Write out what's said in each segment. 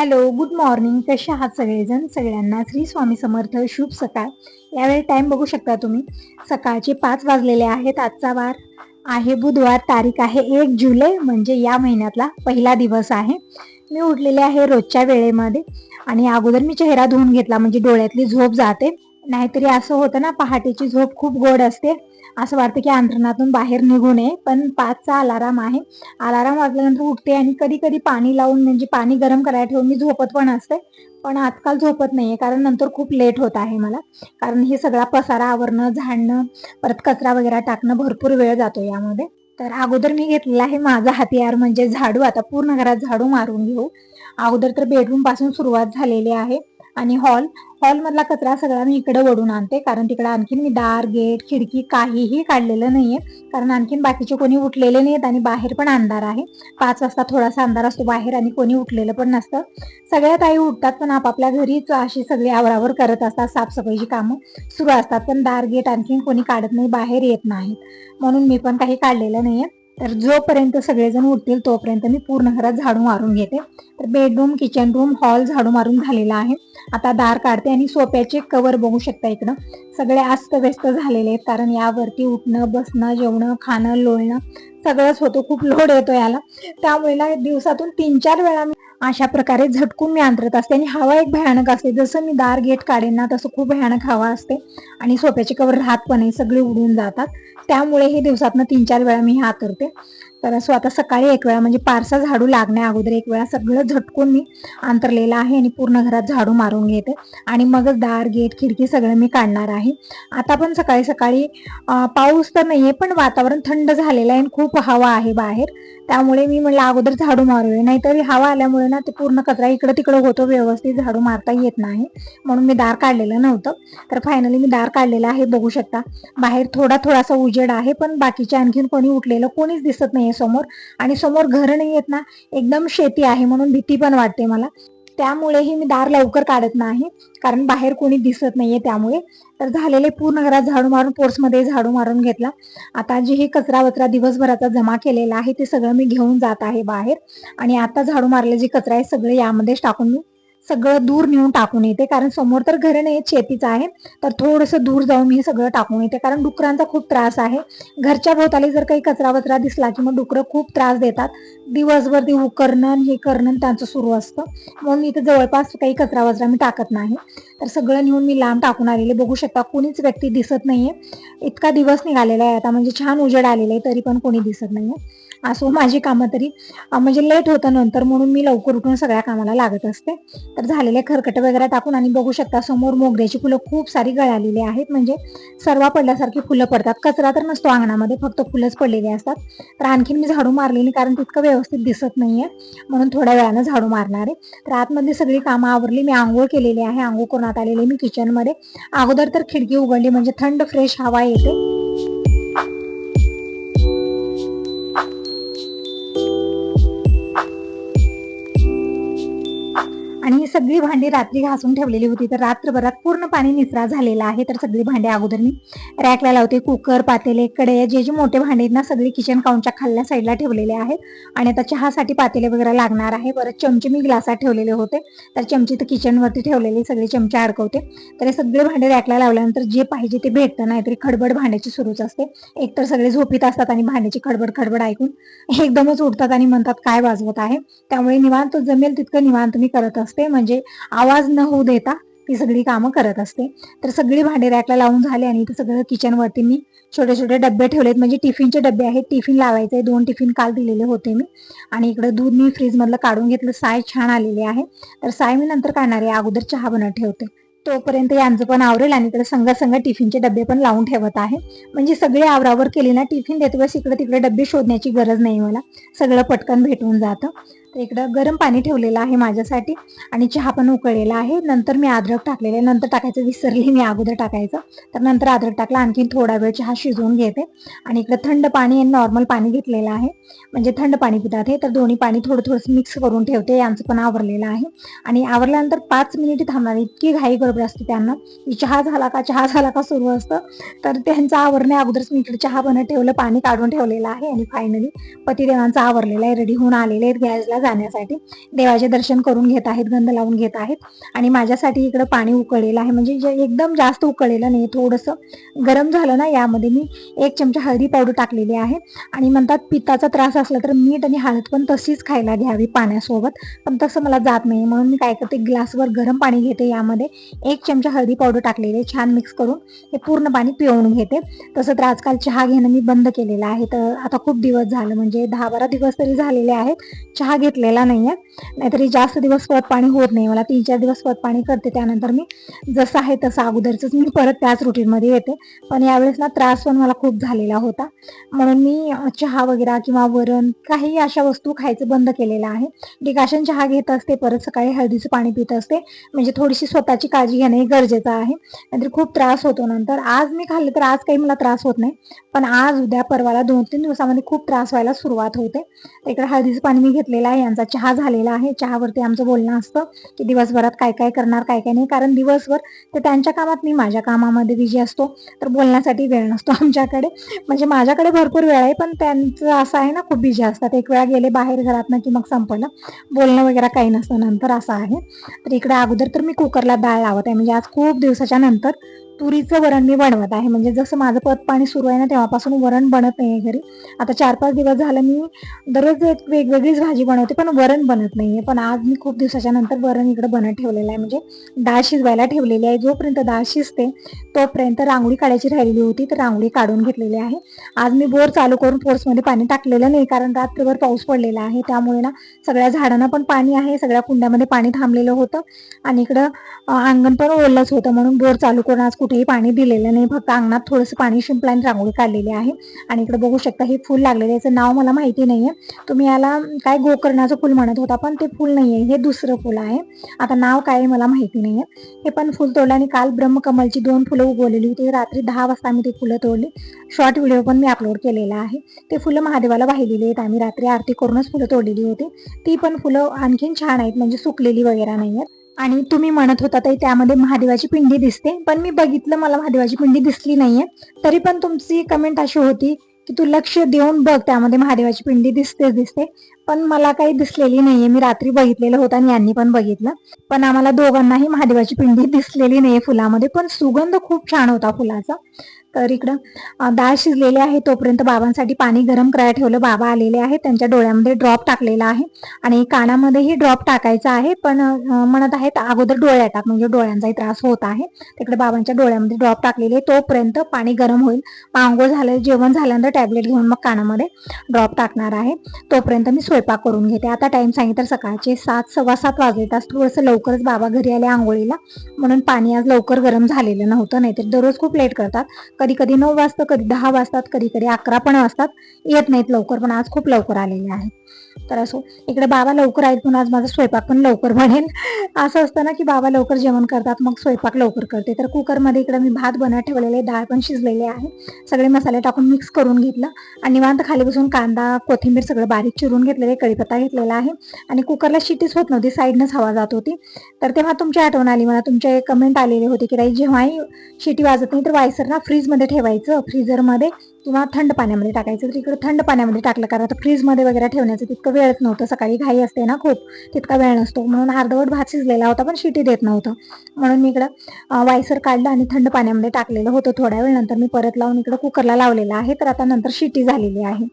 Hello, good morning. कसे आहात सगळेजण? सगळ्यांना श्री स्वामी समर्थ, शुभ सकाळ. यावेळी टाइम बघू शकता तुम्ही. सकाळचे 5 वाजलेले आहेत. आजचा वार आहे बुधवार, तारीख आहे 1 जुलै, म्हणजे या महिन्यातला पहिला दिवस आहे. मी उठलेले आहे रोजच्या वेळेमध्ये आणि अगोदर मी चेहरा धुवून घेतला, म्हणजे डोळ्यातली झोप जाते. नाहीतरी असं होतं ना, पहाटेची झोप खूप गोड असते. असं वाटतं की अंथरुणातून बाहेर निघू नये. पण 5चा अलाराम आहे. अलाराम वाजल्यानंतर उठते आणि कधी कधी पाणी लावून, म्हणजे पाणी गरम करायला ठेवून मी झोपत पण असते. पण आजकाल झोपत नाहीये, कारण नंतर खूप लेट होत आहे मला. कारण हे सगळा पसारा आवरणं, झाडणं, परत कचरा वगैरे टाकणं, भरपूर वेळ जातो यामध्ये. तर अगोदर मी घेतलेला आहे माझा हतियार, म्हणजे झाडू. आता पूर्ण घरात झाडू मारून घेऊ. अगोदर तर बेडरूम पासून सुरुवात झालेली आहे आणि हॉल मधला कचरा सगळा मी इकडे ओढून आणते, कारण तिकडे आणखीन मी दार, गेट, खिडकी काहीही काढलेलं नाहीये. कारण आणखीन बाकीचे कोणी उठलेले नाहीत आणि बाहेर पण अंधार आहे. 5 वाजता थोडासा अंधार असतो बाहेर आणि कोणी उठलेलं पण नसतं. सगळ्या ताई उठतात पण आपापल्या घरीच अशी सगळी आवरावर करत असतात. साफसफाईची कामं सुरू असतात, पण दार, गेट आणखीन कोणी काढत नाही, बाहेर येत नाहीत. म्हणून मी पण काही काढलेलं नाहीये. तर जोपर्यंत सगळेजण उठतील तोपर्यंत मी पूर्ण घरात झाडू मारून घेते. तर बेडरूम, किचन रूम, हॉल झाडू मारून झालेला आहे. आता दार काढते आणि सोफ्याचे कवर बघू शकता इकडं सगळे अस्तव्यस्त झालेले आहेत, कारण यावरती उठणं, बसणं, जेवणं, खाणं, लोळणं सगळंच होतं. खूप लोड येतो याला. त्यामुळे ना दिवसातून 3-4 वेळा मी अशा प्रकारे झटकून मी अंथरत असते. आणि हवा एक भयानक असते. जसं मी दार, गेट काढेन ना, तसं खूप भयानक हवा असते आणि सोफ्याचे कवर राहत पण नाही, सगळे उडून जातात. त्यामुळे हे दिवसातनं 3-4 वेळा मी हे हातरते. तर असं आता सकाळी एक वेळा, म्हणजे पारसा झाडू लागण्या अगोदर एक वेळा सगळं झटकून मी अंतरलेलं आहे आणि पूर्ण घरात झाडू मारून घेते. आणि मगच दार, गेट, खिडकी सगळं मी काढणार आहे. आता पण सकाळी सकाळी पाऊस तर नाहीये, पण वातावरण थंड झालेलं आहे आणि खूप हवा आहे बाहेर. त्यामुळे मी म्हणलं अगोदर झाडू मारूया, नाहीतरी हवा आल्यामुळे ना ते पूर्ण कचरा इकडं तिकडं होतो, व्यवस्थित झाडू मारता येत नाही. म्हणून मी दार काढलेलं नव्हतं. तर फायनली मी दार काढलेलं आहे, बघू शकता. बाहेर थोडासा उजेड आहे, पण बाकीचे आणखीन कोणी उठलेलं कोणीच दिसत नाहीये समोर. आणि समोर घर नाही आहेत ना, एकदम शेती आहे, म्हणून भीती पण वाटते मला. त्यामुळेही मी दार लवकर काढत नाही, कारण बाहेर कोणी दिसत नाहीये त्यामुळे. तर झालेले पूर्ण घरात झाडू मारून, पोर्समध्ये झाडू मारून घेतला. आता जे हे कचरा वचरा दिवसभराचा जमा केलेला आहे ते सगळं मी घेऊन जात आहे बाहेर. आणि आता झाडू मारले जे कचरा आहे सगळे यामध्येच टाकून मी सगळं दूर नेऊन टाकून येते, कारण समोर तर घर नाही, शेतीच आहे. तर थोडंसं दूर जाऊन मी सगळं टाकून येते, कारण डुकरांचा खूप त्रास आहे. घरच्या भोवताली जर काही कचरा वचरा दिसला की मग डुकरं खूप त्रास देतात. दिवसभर ते करणं, हे करणं त्यांचं सुरू असतं. म्हणून इथं जवळपास काही कचरा वचरा मी टाकत नाही. तर सगळं नेऊन मी लांब टाकून आलेले, बघू शकता कोणीच व्यक्ती दिसत नाहीये. इतका दिवस निघालेला आहे आता, म्हणजे छान उजेड आलेला आहे, तरी पण कोणी दिसत नाहीये. असो, माझी कामं तरी म्हणजे लेट होतं नंतर, म्हणून मी लवकर उठून सगळ्या कामाला लागत असते. तर झालेले खरकट वगैरे टाकून, आणि बघू शकता समोर मोगऱ्याची फुलं खूप सारी गळालेली आहेत, म्हणजे सर्व पडल्यासारखी फुलं पडतात. कचरा तर नसतो अंगणामध्ये, फक्त फुलंच पडलेली असतात. तर आणखीन मी झाडू मारलेली, कारण तितकं व्यवस्थित दिसत नाहीये, म्हणून थोड्या वेळानं झाडू मारणार आहे. तर आतमधली सगळी कामं आवरली, मी आंघोळ केलेली आहे. आंघोळ करून आत आलेले मी किचनमध्ये. अगोदर तर खिडकी उघडली, म्हणजे थंड फ्रेश हवा येते. आणि ही सगळी भांडी रात्री घासून ठेवलेली होती, तर रात्रभरात पूर्ण पाणी निचरा झालेला आहे. तर सगळी भांडी अगोदर मी रॅकला लावते. कुकर, पातेले, कढई, जे मोठे भांडे आहेत ना, सगळी किचन काउंटच्या खालच्या साईडला ठेवलेले आहेत. आणि आता चहासाठी पातेले वगैरे लागणार आहे. परत चमचे मी ग्लासात ठेवलेले होते, तर चमचे तर किचनवरती ठेवलेले, सगळे चमचे अडकवते. तर हे सगळे भांडे रॅकला लावल्यानंतर जे पाहिजे ते भेटतं, नाहीतरी खडबड भांड्याची सुरूच असते. एकतर सगळे झोपीत असतात आणि भांड्याची खडबड ऐकून एकदमच उठतात आणि म्हणतात काय वाजवत आहे. त्यामुळे निवांत जमेल तितकं निवांत मी करत असते, म्हणजे आवाज न होऊ देता ती सगळी कामं करत असते. तर सगळी भांडी रॅकला लावून झाले आणि इथे सगळं किचनवरती मी छोटे छोटे डबे ठेवलेत, म्हणजे टिफिनचे डबे आहेत. टिफिन लावायचे, 2 टिफिन काल दिलेले होते मी. आणि इकडे दूध मी फ्रीज मधलं काढून घेतलं. साय छान आलेली आहे, तर साय मी नंतर काढणार आहे, अगोदर चहा बनत ठेवते. तोपर्यंत यांचं पण आवरेल. आणि इकडे संग टिफिनचे डबे पण लावून ठेवत आहे, म्हणजे सगळे आवरावर केले ना, टिफिन देते वेळेस इकडे तिकडे डबे शोधण्याची गरज नाही मला, सगळं पटकन भेटून जातं. तर इकडं गरम पाणी ठेवलेलं आहे माझ्यासाठी आणि चहा पण उकळलेला आहे. नंतर मी अद्रक टाकलेलं आहे, नंतर टाकायचं विसरले मी, अगोदर टाकायचं. तर नंतर अद्रक टाकला, आणखी थोडा वेळ चहा शिजवून घेते. आणि इकडे थंड पाणी आणि नॉर्मल पाणी घेतलेलं आहे, म्हणजे थंड पाणी पितात हे. तर दोन्ही पाणी थोडं मिक्स करून ठेवते. यांचं पण आवरलेलं आहे. आणि आवरल्यानंतर 5 मिनिट थांबणार, इतकी घाई गडबड असते त्यांना, की चहा झाला का सुरू असतं. तर त्यांचं आवरणे अगोदरच मी इकडे चहा बनत ठेवलं, पाणी काढून ठेवलेलं आहे. आणि फायनली पतिदेवांचं आवरलेलं आहे, रेडी होऊन आलेले आहेत, गॅसला जाण्यासाठी देवाचे दर्शन करून घेत आहेत, गंध लावून घेत आहेत. आणि माझ्यासाठी इकडं पाणी उकळलेलं आहे, म्हणजे जे एकदम जास्त उकळलेलं नाही, थोडंसं गरम झालं ना, यामध्ये मी 1 चमचा हळदी पावडर टाकलेली आहे. आणि म्हणतात पित्ताचा त्रास असला तर मीठ आणि हळद पण तशीच खायला घ्यावी पाण्यासोबत, पण तसं मला जात नाही, म्हणून मी काय करते, ग्लासवर गरम पाणी घेते, यामध्ये 1 चमचा हळदी पावडर टाकलेली छान मिक्स करून हे पूर्ण पाणी पिळून घेते. तसं तर आजकाल चहा घेणं मी बंद केलेलं आहे. तर आता खूप दिवस झालं, म्हणजे 10-12 दिवस तरी झालेले आहेत चहा घेतलेला नाही आहे. नाहीतरी जास्त दिवस पत पाणी होत नाही मला, 3-4 दिवस पत पाणी करते, त्यानंतर मी जसं आहे तसं अगोदरच मी परत त्याच रुटीनमध्ये येते. पण यावेळेस ना त्रास पण मला खूप झालेला होता, म्हणून मी चहा वगैरे किंवा वरण काही अशा वस्तू खायचं बंद केलेलं आहे. डिकाशन चहा घेत असते, परत सकाळी हळदीचं पाणी पित असते, म्हणजे थोडीशी स्वतःची काळजी घेणं गरजेचं आहे, नाहीतर खूप त्रास होतो नंतर. आज मी खाल्लं तर आज काही मला त्रास होत नाही, पण आज उद्या परवाला 2-3 दिवसामध्ये खूप त्रास व्हायला सुरुवात होते. इकडे हळदीचं पाणी मी घेतलेलं आहे, यांचा चहा झालेला आहे. चहावरती आमचं बोलणं असतं की दिवसभरात काय काय करणार, काय काय नाही, कारण दिवसभर ते त्यांच्या कामात, मी माझ्या कामामध्ये बिझी असतो, तर बोलण्यासाठी वेळ नसतो आमच्याकडे. म्हणजे माझ्याकडे भरपूर वेळ आहे, पण त्यांचं असं आहे ना, खूप बिझी असतात. एक वेळा गेले बाहेर घरातनं की मग संपलं, बोलणं वगैरे काही नसतं नंतर, असं आहे. तर इकडे अगोदर तर मी कुकरला डाळ लावत आहे, म्हणजे आज खूप दिवसाच्या नंतर तुरीचं वरण मी बनवत आहे. म्हणजे जसं माझं पत पाणी सुरू आहे ना, तेव्हापासून वरण बनत नाही घरी. आता 4-5 दिवस झालं मी दररोज एक वेगवेगळीच भाजी बनवते, पण वरण बनत नाहीये. पण आज मी खूप दिवसाच्या नंतर वरण इकडे बनत ठेवलेलं आहे, म्हणजे डाळ शिजवायला ठेवलेली आहे. जोपर्यंत डाळ शिजते तोपर्यंत रांगोळी काढायची राहिलेली होती, तर रांगोळी काढून घेतलेली आहे. आज मी बोर चालू करून फोर्समध्ये पाणी टाकलेलं नाही, कारण रात्रभर पाऊस पडलेला आहे, त्यामुळे ना सगळ्या झाडांना पण पाणी आहे, सगळ्या कुंड्यामध्ये पाणी थांबलेलं होतं, आणि इकडं अंगण पण ओलच होतं, म्हणून बोर चालू करून आज कुठेही पाणी दिलेलं नाही. फक्त अंगणात थोडंसं पाणी शिंपलं आणि रांगोळी काढलेली आहे. आणि इकडे बघू शकता हे फुल लागलेलं आहे, याचं नाव मला माहिती नाहीये, तुम्ही याला काय गोकर्णाचं फुल म्हणत होता, पण ते फुल नाहीये, हे दुसरं फुल आहे. आता नाव काय मला माहिती नाहीये. हे पण फुल तोडलं, आणि काल ब्रह्मकमलची 2 फुलं उगवलेली होती, रात्री 10 वाजता आम्ही ते फुलं तोडली. शॉर्ट व्हिडिओ पण मी अपलोड केलेला आहे. ते फुलं महादेवाला वाहिलेली आहेत, आम्ही रात्री आरती करूनच फुलं तोडलेली होती. ती पण फुलं आणखीन छान आहेत, म्हणजे सुकलेली वगैरे नाही आहेत. आणि तुम्ही म्हणत होता ताई त्यामध्ये महादेवाची पिंडी दिसते, पण मी बघितलं, मला महादेवाची पिंडी दिसली नाहीये. तरी पण तुमची कमेंट अशी होती की तू लक्ष देऊन बघ, त्यामध्ये महादेवाची पिंडी दिसते, पण मला काही दिसलेली नाहीये. मी रात्री बघितलेलं होतं आणि यांनी पण बघितलं, पण आम्हाला दोघांनाही महादेवाची पिंडी दिसलेली नाहीये फुलामध्ये, पण सुगंध खूप छान होता फुलाचा. तर इकडं डाळ शिजलेली आहे, तोपर्यंत बाबांसाठी पाणी गरम करायला ठेवलं. बाबा आलेले आहेत, त्यांच्या डोळ्यामध्ये ड्रॉप टाकलेला आहे, आणि कानामध्येही ड्रॉप टाकायचा आहे, पण म्हणत आहेत अगोदर डोळ्यात टाक, म्हणजे डोळ्यांचाही त्रास होत आहे. तिकडे बाबांच्या डोळ्यामध्ये ड्रॉप टाकलेले, तोपर्यंत पाणी गरम होईल. आंघोळ झालं, जेवण झाल्यानंतर टॅबलेट घेऊन मग कानामध्ये ड्रॉप टाकणार आहे. तोपर्यंत मी स्वयंपाक करून घेते. आता टाइम सांगितलं सकाळचे 7-7:15 वाजले, तास थोडंसं लवकरच बाबा घरी आले आंघोळीला, म्हणून पाणी आज लवकर गरम झालेलं नव्हतं, नाहीतर दररोज खूप लेट करतात. कधी कधी 9 वाजता, कधी 10 वाजतात, कधी कधी 11 पण वाजतात, येत नाहीत लवकर, पण आज खूप लवकर आलेले आहे. तर असो, इकडे बाबा लवकर आहेत म्हणून आज माझा स्वयंपाक पण लवकर बनेल. असं असतं ना की बाबा लवकर जेवण करतात, मग स्वयंपाक लवकर करते. तर कुकरमध्ये इकडे मी भात बनवत ठेवलेले, डाळ पण शिजलेली आहे, सगळे मसाले टाकून मिक्स करून घेतलं, आणि निवांत खाली बसून कांदा कोथिंबीर सगळं बारीक चिरून घेतलेले, कढीपत्ता घेतलेला आहे. आणि कुकरला शिटीच होत नव्हती, साईडनंच हवा जात होती. तर तेव्हा तुमची आठवण आली मला, तुमचे कमेंट आलेले होते की ताई जेव्हाही शिटी वाजत नाही तर वायसर ना फ्रीजमध्ये ठेवायचं, फ्रीजरमध्ये किंवा थंड पाण्यामध्ये टाकायचं. तर इकडे थंड पाण्यामध्ये टाकलं, कारण आता फ्रीजमध्ये वगैरे ठेवण्याचं तितकं वेळच नव्हतं, सकाळी घाई असते ना खूप, तितका वेळ नसतो, म्हणून अर्धवट भात शिजलेला होता पण शिटी देत नव्हतं, म्हणून मी इकडं वायसर काढलं आणि थंड पाण्यामध्ये टाकलेलं होतं. थोड्या वेळ नंतर मी परत लावून इकडं कुकरला लावलेला आहे. तर आता नंतर शिटी झालेली आहे,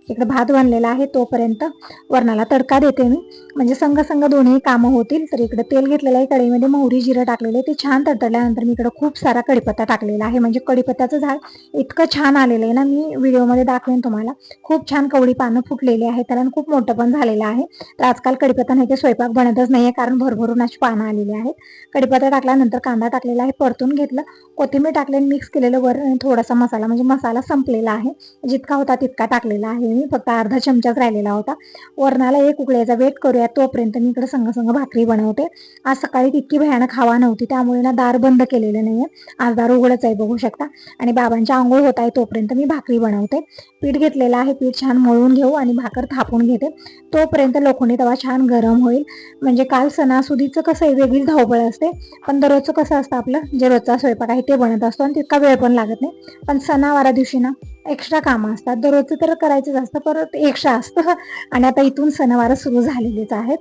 इकडे भात बनलेला आहे, तोपर्यंत वरणाला तडका देते मी, म्हणजे संघ दोन्ही कामं होतील. तर इकडे तेल घेतलेलं आहे, कढईमध्ये मोहरी जिरं टाकलेलं आहे, ते छान तडतडल्यानंतर मी इकडे खूप सारा कढीपत्ता टाकलेला आहे. म्हणजे कढीपत्त्याचं झाड इतकं छान आलेलं आहे ना, मी व्हिडिओमध्ये दाखवेन तुम्हाला, खूप छान कवळी पानं फुटलेली आहेत त्याला, खूप मोठं पण झालेलं आहे. तर आजकाल कढीपत्ता नाही ते स्वयंपाक बनतच नाहीये, कारण भरभरून अशी पानं आलेली आहेत. कढीपत्ता टाकल्यानंतर कांदा टाकलेला आहे, परतून घेतलं, कोथिंबीर टाकले, मिक्स केलेलं वर, थोडासा मसाला, म्हणजे मसाला संपलेला आहे, जितका होता तितका टाकलेला आहे मी, फक्त अर्धा चमचाच राहिलेला होता. वरणाला एक उकळीचा वेट करूया, तोपर्यंत मी इकडे संघ भाकरी बनवते. आज सकाळी तितकी भयानक हवा नव्हती, त्यामुळे ना दार बंद केलेलं नाहीये, आज दार उघडच आहे बघू शकता. आणि बाबांच्या आंघोळ होत आहे, तोपर्यंत मी भाकरी बनवते. पीठ घेतलेलं आहे, पीठ छान मळून घेऊ आणि भाकर थापून घेते. तोपर्यंत लोखंडी तवा छान गरम होईल. म्हणजे काल सणासुदीचं कसं आहे, वेगळीच धावपळ असते, पण दररोजचं कसं असतं आपलं जे रोजचा स्वयंपाक आहे ते बनत असतो आणि तितका वेळ पण लागत नाही. पण सणावारा दिवशी ना एक्स्ट्रा कामं असतात. दररोजचं तर करायचंच असतं, परत एक्स्ट्रा असतं. आणि आता इथून सणवार सुरू झालेलेच आहेत.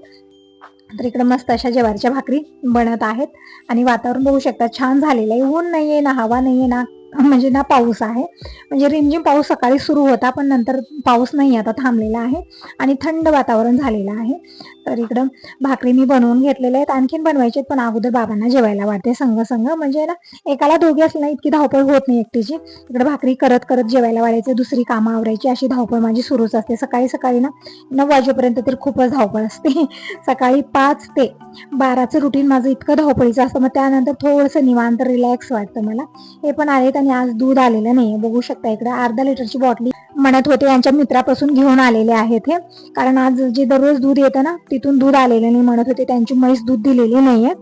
तर इकडे मस्त अशा ज्वारीच्या भाकरी बनत आहेत आणि वातावरण बघू शकता छान झालेलं आहे. ऊन नाहीये ना हवा नाहीये ना म्हणजे ना पाऊस आहे. म्हणजे रिमझिम पाऊस सकाळी सुरू होता, पण नंतर पाऊस नाही, आता थांबलेला आहे आणि थंड वातावरण झालेलं आहे. तर इकडं भाकरी मी बनवून घेतलेल्या आहेत, आणखीन बनवायचे, पण अगोदर बाबांना जेवायला वाढते संघ संघ. म्हणजे ना एकाला दोघी असले ना इतकी धावपळ होत नाही एकटीची. इकडे भाकरी करत करत जेवायला वाढायचे, दुसरी कामं आवरायची, अशी धावपळ माझी सुरूच असते. सकाळी सकाळी ना 9 वाजेपर्यंत तर खूपच धावपळ असते. सकाळी 5 ते 12चं रुटीन माझं इतकं धावपळीचं असतं. मग त्यानंतर थोडंसं निवांत रिलॅक्स वाटतं मला. हे पण आलेत आणि आज दूध आलेलं नाही, बघू शकता इकडे अर्धा लिटरची बॉटली म्हणत होते यांच्या मित्रापासून घेऊन आलेले आहेत हे. कारण आज जे दररोज दूध येतं ना तिथून दूध आलेलं नाही, म्हणत होते त्यांची म्हैस दूध दिलेली नाहीये.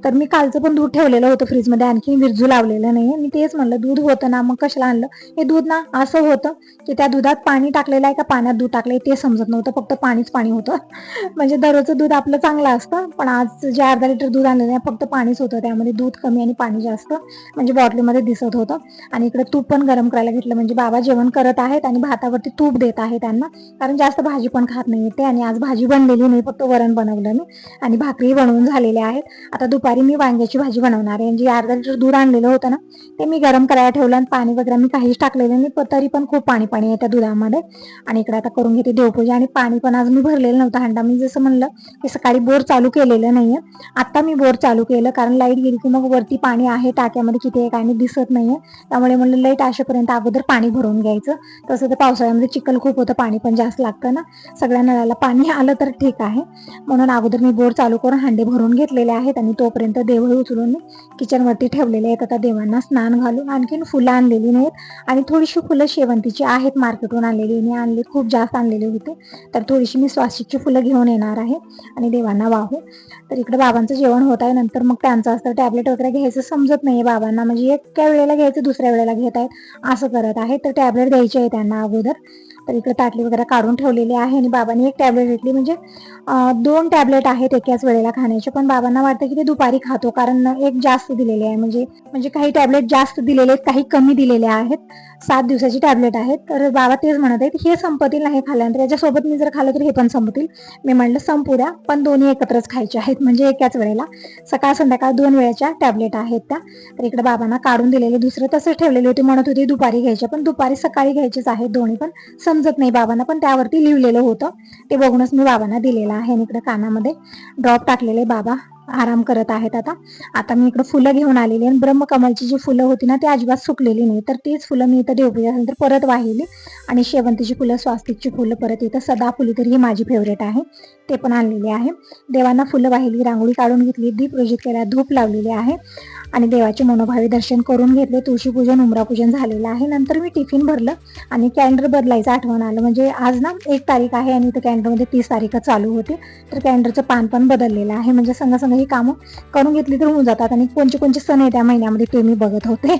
तर मी कालचं पण दूध ठेवलेलं होतं फ्रीजमध्ये, आणखी विरजू लावलेलं नाहीये. मी तेच म्हणलं दूध होतं ना, मग कशाला आणलं. हे दूध ना असं होतं की त्या दुधात पाणी टाकलेलं आहे का पाण्यात दूध टाकलंय ते समजत नव्हतं, फक्त पाणीच पाणी होतं. म्हणजे दररोजचं दूध आपलं चांगलं असतं, पण आज जे अर्धा लिटर दूध आणलेलं आहे फक्त पाणीच होतं, त्यामध्ये दूध कमी आणि पाणी जास्त म्हणजे बॉटलीमध्ये दिसत होतं. आणि इकडे तूप पण गरम करायला घेतलं, म्हणजे बाबा जेवण करत आहेत आणि भातावरती तूप देत आहे त्यांना, कारण जास्त भाजी पण खात नाही ते. आणि आज भाजी बनलेली नाही, फक्त वरण बनवलं मी आणि भाकरी बनवून झालेल्या आहेत. आता दुपारी मी वांग्याची भाजी बनवणार आहे. म्हणजे अर्धा लिटर दूध आणलेलं होतं ना ते मी गरम करायला ठेवलं आणि पाणी वगैरे मी काहीच टाकलेलं नाही, तरी पण खूप पाणी पाणी आहे त्या दुधामध्ये. आणि इकडे आता करून घेते देवपूजा. आणि पाणी पण आज मी भरलेलं नव्हतं हंडा, मी जसं म्हणलं की सकाळी बोर चालू केलेलं नाहीये, आता मी बोर चालू केलं, कारण लाईट गेली की मग वरती पाणी आहे टाक्यामध्ये किती आहे काय नाही दिसत नाहीये. त्यामुळे म्हणलं लाईट असेपर्यंत अगोदर पाणी भरून घ्यायचं. तसं तर पावसाळ्यामध्ये चिखल खूप होतं, पाणी पण जास्त लागतं ना, सगळ्या नळाला पाणी आलं तर ठीक आहे. म्हणून अगोदर मी बोर चालू करून हांडे भरून घेतलेले आहेत आणि तोपर्यंत देवळ उचलून किचनवरती ठेवलेले आहेत. आता देवांना स्नान घालून आणखीन फुलं आणलेली नाहीत आणि थोडीशी फुलं शेवंतीची आहेत मार्केटहून आणलेली, मी आणली खूप जास्त आणलेली होती, तर थोडीशी मी स्वास्तिकची फुलं घेऊन येणार आहे आणि देवांना वाहू. तर इकडे बाबांचं जेवण होत आहे, नंतर मग त्यांचं असतं टॅबलेट वगैरे घ्यायचं समजत नाहीये बाबांना, म्हणजे एका वेळेला घ्यायचं दुसऱ्या वेळेला घेत आहेत असं करत आहे. तर टॅबलेट द्यायचे आहे त्यांना अगोदर. तर इकडे ताटली वगैरे काढून ठेवलेली आहे आणि बाबांनी एक टॅबलेट घेतली, म्हणजे 2 टॅबलेट आहेत एकाच वेळेला खाण्याचे, पण बाबांना वाटतं की ते दुपारी खातो, कारण एक जास्त दिलेले आहे, म्हणजे काही टॅबलेट जास्त दिलेले आहेत, काही कमी दिलेले आहेत. 7 दिवसाची टॅबलेट आहेत. तर बाबा तेच म्हणत आहेत हे संपतील नाही खाल्ल्यानंतर, याच्यासोबत मी जर खाल्लं तर हे पण संपतील. मी म्हणलं संपू द्या, पण दोन्ही एकत्रच खायचे आहेत, म्हणजे एकाच वेळेला. सकाळ संध्याकाळ 2 वेळेच्या टॅबलेट आहेत त्या. तर इकडे बाबांना काढून दिलेले, दुसरे तसेच ठेवलेले होते, म्हणत होते दुपारी घ्यायचे, पण दुपारी सकाळी घ्यायचेच आहेत दोन्ही पण. समजत नाही बाबांना, पण त्यावरती लिहिलेलं होतं ते बघूनच मी बाबांना दिलेलं आहे. आणि इकडे कानामध्ये ड्रॉप टाकलेले, बाबा आराम करत आहेत. आता मी इकडे फुलं घेऊन आलेली आणि ब्रह्मकमलची जी फुलं होती ना ती अजिबात सुकलेली नाही, तर तीच फुलं मी इथं देवपूजानंतर परत वाहिली. आणि शेवंतीची फुलं, स्वास्तिकची फुलं, परत इथं सदाफुली तर ही माझी फेवरेट आहे ते पण आणलेली आहे. देवांना फुलं वाहिली, रांगोळी काढून घेतली, दीप प्रज्वलित केला, धूप लावलेले आहे आणि देवाचे मनोभावे दर्शन करून घेतले. तुळशीपूजन, उंबरापूजन झालेलं आहे. नंतर मी टिफिन भरलं आणि कॅलेंडर बदलायचं आठवण आलं, म्हणजे आज ना 1 तारीख आहे आणि इथं कॅलेंडरमध्ये 30 तारीख चालू होते, तर कॅलेंडरचं पान पण बदललेलं आहे. म्हणजे संग संग ही कामं करून घेतली तर होऊन जातात. आणि कोणते कोणते सण आहे त्या महिन्यामध्ये ते मी बघत होते,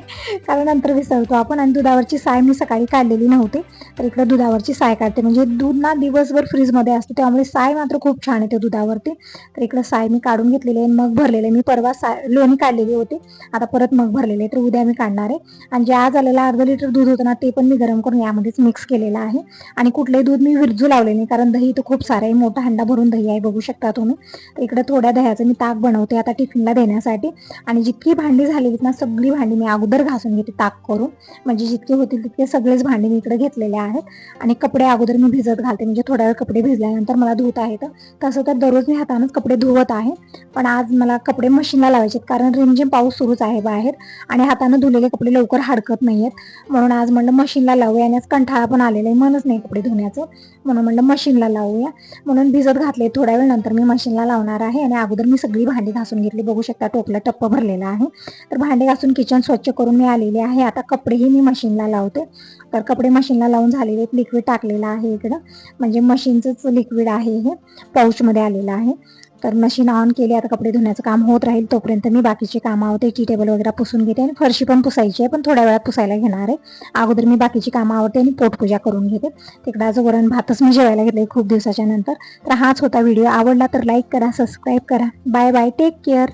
कारण नंतर विसरतो आपण. आणि दुधावरची साय मी सकाळी काढलेली नव्हती, तर इकडे दुधावरची साय काढते, म्हणजे दूध ना दिवसभर फ्रीजमध्ये असतं, त्यामुळे साय मात्र खूप छान येते दुधावरती. तर इकडे साय मी काढून घेतलेली आहे, मग भरलेले. मी परवा लोणी काढलेली होती, आता परत मग भरलेले, तर उद्या मी काढणार आहे. आणि जे आज आलेलं अर्धा लिटर दूध होतं ना ते पण मी गरम करून यामध्येच मिक्स केलेलं आहे. आणि कुठलंही दूध मी विरजू लावले नाही, कारण दही तर खूप सारं आहे, मोठा हंडा भरून दही आहे, बघू शकता तुम्ही. तर इकडे थोड्या दह्याचं मी ताक बनवते आता टिफिनला देण्यासाठी. आणि जितकी भांडी झालेली ना सगळी भांडी मी अगोदर घासून घेते ताक करून, म्हणजे जितके होतील तितके सगळेच भांडी मी इकडे घेतलेले आहेत. आणि कपडे अगोदर मी भिजत घालते, म्हणजे थोड्या वेळ कपडे भिजल्यानंतर मला धुता आहेत. तसं तर दररोज मी हातानेच कपडे धुवत आहे, पण आज मला कपडे मशीनला लावायचे, कारण रिमझिम पाऊस सुरूच आहे बाहेर आणि हाताने धुलेले कपडे लवकर हडकत नाहीयेत. म्हणून आज म्हणलं मशीनला लावूया, आणि आज कंठाळा पण आलेला आहे, मनच नाही कपडे धुण्याचं, म्हणून म्हणलं मशीनला लावूया. म्हणून भिजत घातले, थोड्या वेळ नंतर मी मशीनला लावणार आहे. आणि अगोदर मी सगळी भांडी घासून घेतली, बघू शकता टोपला टप्प भरलेला आहे. तर भांडी घासून किचन स्वच्छ करून मी आलेली आहे. आता कपडेही मी मशीनला लावते. तर कपडे मशीनला लावून झालेले आहेत, लिक्विड टाकलेलं आहे इकडं, म्हणजे मशीनचंच लिक्विड आहे हे, पाऊचमध्ये आलेलं आहे. तर मशीन ऑन केली, आता कपडे धुण्याचं काम होत राहील. तोपर्यंत मी बाकीचे कामं आवडते, टी टेबल वगैरे पुसून घेते आणि फरशी पण पुसायची आहे, पण थोड्या वेळात पुसायला घेणार आहे. अगोदर मी बाकीची कामं आवडते आणि पोटपूजा करून घेते. तिकडे आज वरण भातच मी जेवायला घेतले खूप दिवसाच्या नंतर. तर हाच होता व्हिडिओ. आवडला तर लाईक करा, सबस्क्राईब करा. Bye bye, take care.